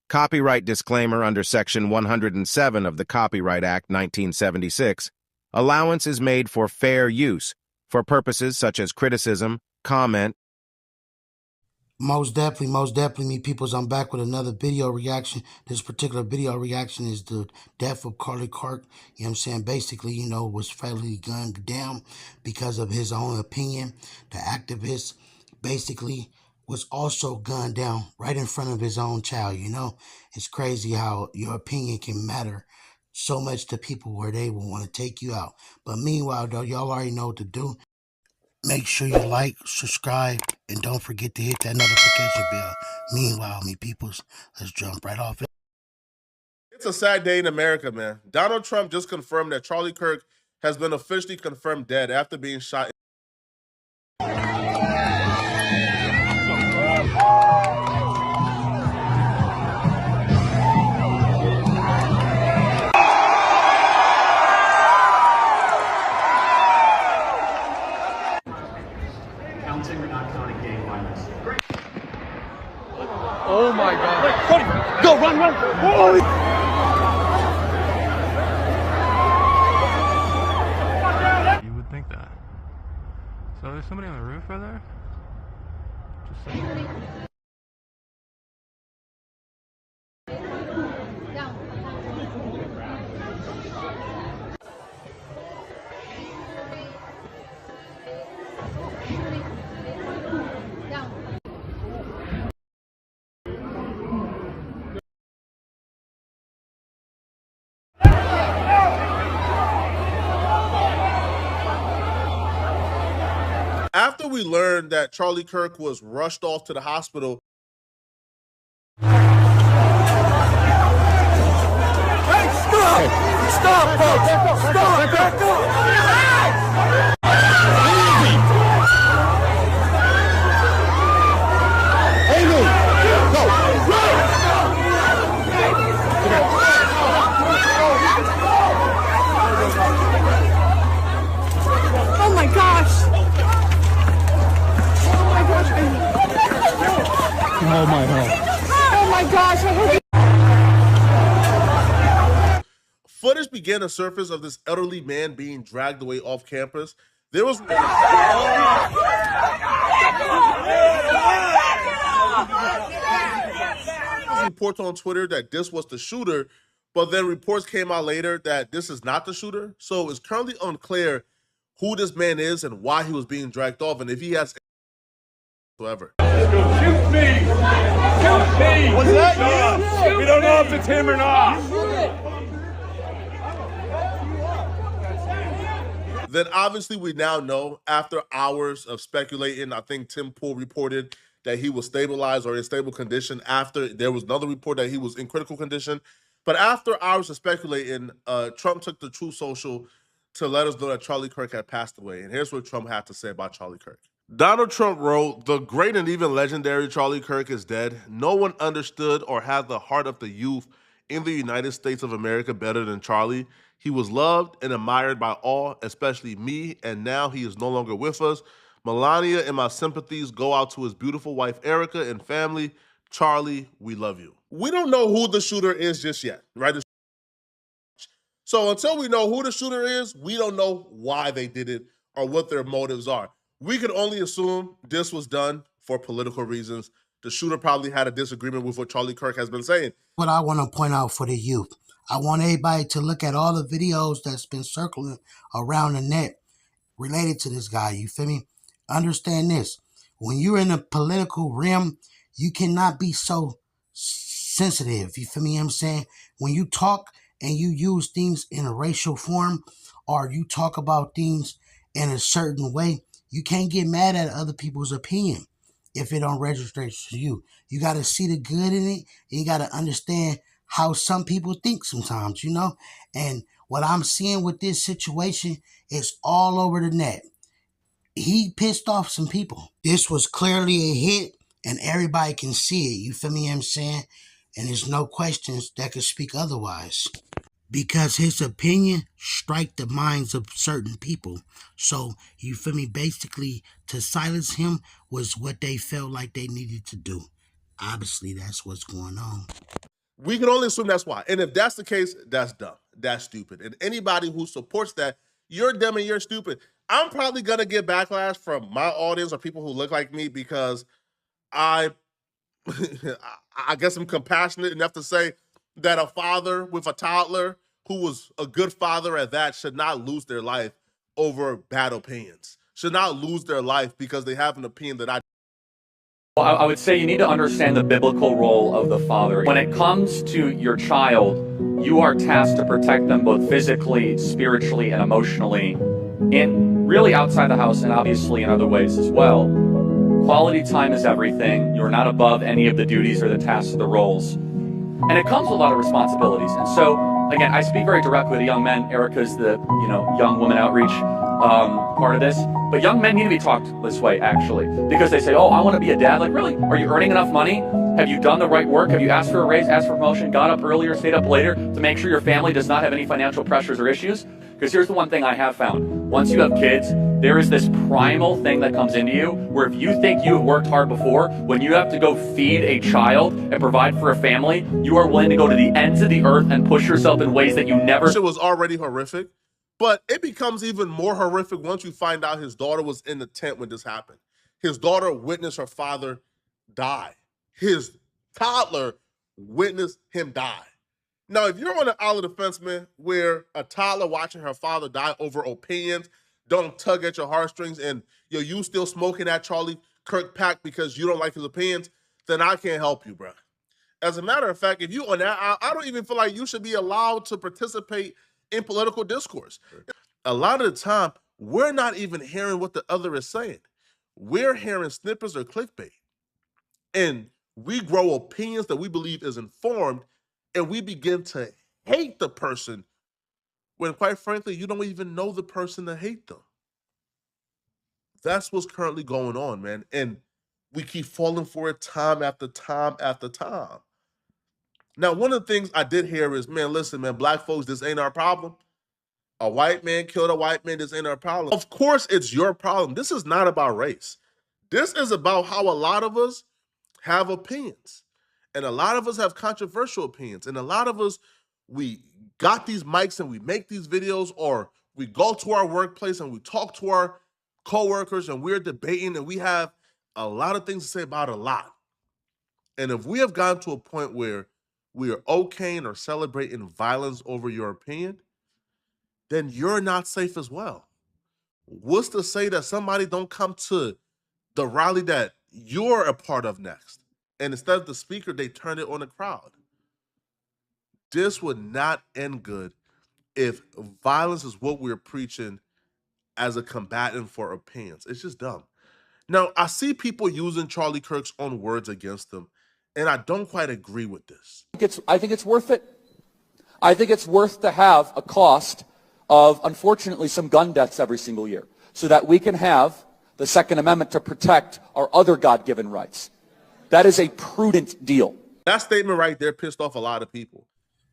Copyright disclaimer under Section 107 of the Copyright Act 1976. Allowance is made for fair use, for purposes such as criticism, comment. Most definitely, me peoples. I'm back with another video reaction. This particular video reaction is the death of Kirk. You know what I'm saying? Basically, was fatally gunned down because of his own opinion. The activist basically was also gunned down right in front of his own child. It's crazy how your opinion can matter so much to people where they will want to take you out. But meanwhile, though, y'all already know what to do. Make sure you like, subscribe, and don't forget to hit that notification bell. Meanwhile, me peoples, let's jump right off it. It's a sad day in America, man. Donald Trump just confirmed that Charlie Kirk has been officially confirmed dead after being shot. Counting or not counting gang violence? Oh my God. Wait, Cody, go, run. Holy. You would think that. So there's somebody on the roof right there? Just saying. After we learned that Charlie Kirk was rushed off to the hospital. Hey, stop, folks! Stop! Back up! Amy! Go! Oh my gosh! Oh my God! Oh my gosh! I hope Footage began to surface of this elderly man being dragged away off campus. There was reports on Twitter that this was the shooter, but then reports came out later that this is not the shooter. So it's currently unclear who this man is and why he was being dragged off, and if he has whatsoever. Shoot me! Shoot me! Was that you? We don't know if it's him or not. Then obviously we now know, after hours of speculating, I think Tim Pool reported that he was stabilized or in stable condition. After there was another report that he was in critical condition. But after hours of speculating, Trump took to Truth Social to let us know that Charlie Kirk had passed away. And here's what Trump had to say about Charlie Kirk. Donald Trump wrote, "The great and even legendary Charlie Kirk is dead. No one understood or had the heart of the youth in the United States of America better than Charlie. He was loved and admired by all, especially me, and now he is no longer with us. Melania and my sympathies go out to his beautiful wife, Erica, and family. Charlie, we love you." We don't know who the shooter is just yet, right? So until we know who the shooter is, we don't know why they did it or what their motives are. We can only assume this was done for political reasons. The shooter probably had a disagreement with what Charlie Kirk has been saying. What I want to point out for the youth, I want everybody to look at all the videos that's been circling around the net related to this guy. You feel me? Understand this. When you're in a political realm, you cannot be so sensitive. You feel me? I'm saying, when you talk and you use things in a racial form, or you talk about things in a certain way, you can't get mad at other people's opinion if it don't register to you. You got to see the good in it, and you got to understand how some people think sometimes, And what I'm seeing with this situation is all over the net. He pissed off some people. This was clearly a hit, and everybody can see it. You feel me? I'm saying? And there's no questions that could speak otherwise, because his opinion strike the minds of certain people. So, you feel me? Basically, to silence him was what they felt like they needed to do. Obviously, that's what's going on. We can only assume that's why. And if that's the case, that's dumb. That's stupid. And anybody who supports that, you're dumb and you're stupid. I'm probably going to get backlash from my audience or people who look like me because I I guess I'm compassionate enough to say that a father with a toddler who was a good father at that should not lose their life over bad opinions. Should not lose their life because they have an opinion that I. Well, I would say you need to understand the biblical role of the father. When it comes to your child, you are tasked to protect them both physically, spiritually, and emotionally, and really outside the house and obviously in other ways as well. Quality time is everything. You're not above any of the duties or the tasks or the roles. And it comes with a lot of responsibilities. And so, again, I speak very directly to young men. Erica's the, young woman outreach part of this. But young men need to be talked this way, actually. Because they say, oh, I want to be a dad. Like, really? Are you earning enough money? Have you done the right work? Have you asked for a raise, asked for promotion, got up earlier, stayed up later to make sure your family does not have any financial pressures or issues? Because here's the one thing I have found. Once you have kids, there is this primal thing that comes into you where if you think you have worked hard before, when you have to go feed a child and provide for a family, you are willing to go to the ends of the earth and push yourself in ways that you never. It was already horrific, but it becomes even more horrific once you find out his daughter was in the tent when this happened. His daughter witnessed her father die. His toddler witnessed him die. Now, if you're on the aisle of the fence, man, where a toddler watching her father die over opinions don't tug at your heartstrings and you still smoking that Charlie Kirk pack because you don't like his opinions, then I can't help you, bro. As a matter of fact, if you on that aisle, I don't even feel like you should be allowed to participate in political discourse. A lot of the time, we're not even hearing what the other is saying. We're hearing snippets or clickbait. And we grow opinions that we believe is informed, and we begin to hate the person when, quite frankly, you don't even know the person to hate them. That's what's currently going on, man. And we keep falling for it time after time after time. Now, one of the things I did hear is, man, listen, man, black folks, this ain't our problem. A white man killed a white man, this ain't our problem. Of course, it's your problem. This is not about race. This is about how a lot of us have opinions. And a lot of us have controversial opinions. And a lot of us, we got these mics and we make these videos, or we go to our workplace and we talk to our coworkers and we're debating and we have a lot of things to say about a lot. And if we have gotten to a point where we are okaying or celebrating violence over your opinion, then you're not safe as well. What's to say that somebody don't come to the rally that you're a part of next, and instead of the speaker, they turn it on the crowd? This would not end good if violence is what we're preaching as a combatant for opinions. It's just dumb. Now, I see people using Charlie Kirk's own words against them, and I don't quite agree with this. I think it's worth it. I think it's worth to have a cost of, unfortunately, some gun deaths every single year so that we can have the Second Amendment to protect our other God-given rights. That is a prudent deal. That statement right there pissed off a lot of people.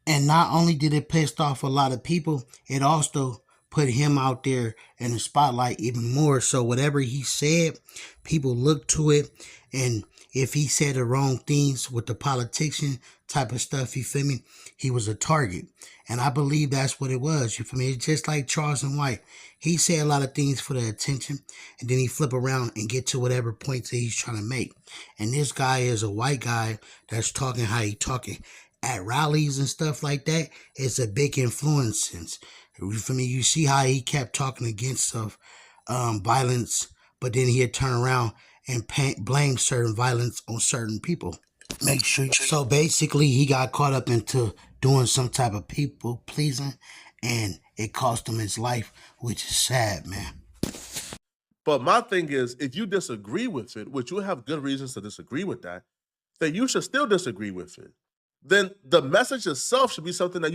And not only did it piss off a lot of people, it also put him out there in the spotlight even more. So whatever he said, people looked to it. And if he said the wrong things with the politician type of stuff, you feel me, he was a target. And I believe that's what it was, you feel me? It's just like Charles and White. He said a lot of things for the attention, and then he flip around and get to whatever points that he's trying to make. And this guy is a white guy that's talking how he talking at rallies and stuff like that. It's a big influence. You feel me? You see how he kept talking against violence, but then he'd turn around and blame certain violence on certain people. Make sure. So basically, he got caught up into doing some type of people pleasing, and it cost him his life, which is sad, man. But my thing is, if you disagree with it, which you have good reasons to disagree with that, then you should still disagree with it. Then the message itself should be something that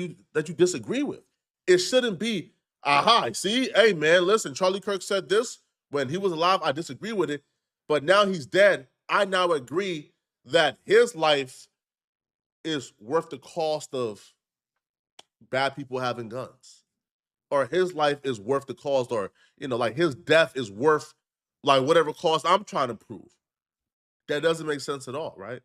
you disagree with. It shouldn't be, aha, see, hey man, listen, Charlie Kirk said this when he was alive, I disagree with it, but now he's dead, I now agree that his life is worth the cost of bad people having guns. Or his life is worth the cost, or, like his death is worth like whatever cost I'm trying to prove. That doesn't make sense at all, right?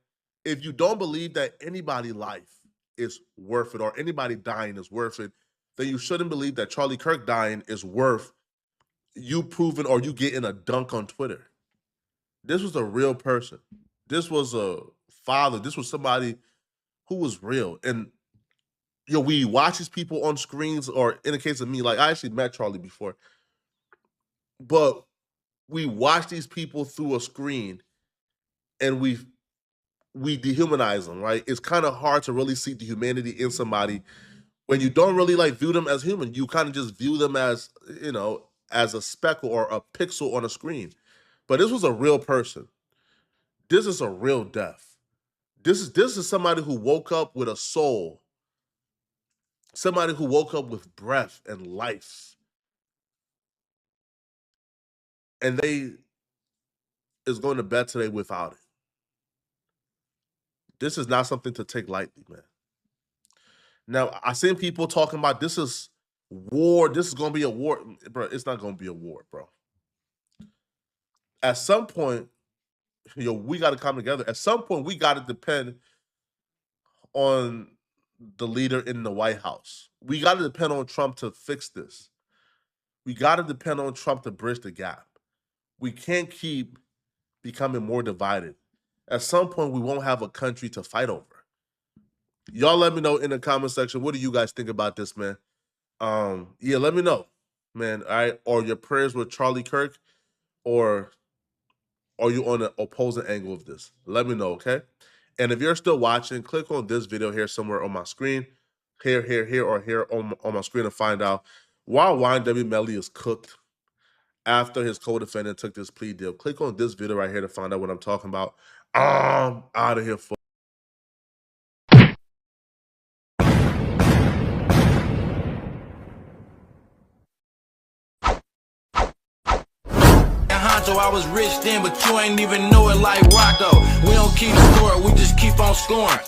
If you don't believe that anybody's life is worth it, or anybody dying is worth it, then you shouldn't believe that Charlie Kirk dying is worth you proving or you getting a dunk on Twitter. This was a real person. This was a father. This was somebody who was real. And we watch these people on screens, or in the case of me, like I actually met Charlie before, but we watch these people through a screen and we dehumanize them, right? It's kind of hard to really see the humanity in somebody when you don't really like view them as human. You kind of just view them as, as a speckle or a pixel on a screen. But this was a real person. This is a real death. This is somebody who woke up with a soul. Somebody who woke up with breath and life. And they is going to bed today without it. This is not something to take lightly, man. Now, I seen people talking about this is war. This is going to be a war. Bro, it's not going to be a war, bro. At some point, we got to come together. At some point, we got to depend on the leader in the White House. We got to depend on Trump to fix this. We got to depend on Trump to bridge the gap. We can't keep becoming more divided. At some point, we won't have a country to fight over. Y'all let me know in the comment section, what do you guys think about this, man? Yeah, let me know, man. All right, or your prayers with Charlie Kirk, or are you on the opposing angle of this? Let me know, okay? And if you're still watching, click on this video here somewhere on my screen, here, or here on my screen to find out why YNW Melly is cooked after his co-defendant took this plea deal. Click on this video right here to find out what I'm talking about. I'm out of here for I was rich then, but you ain't even know it like Rocco. We don't keep score, we just keep on scoring.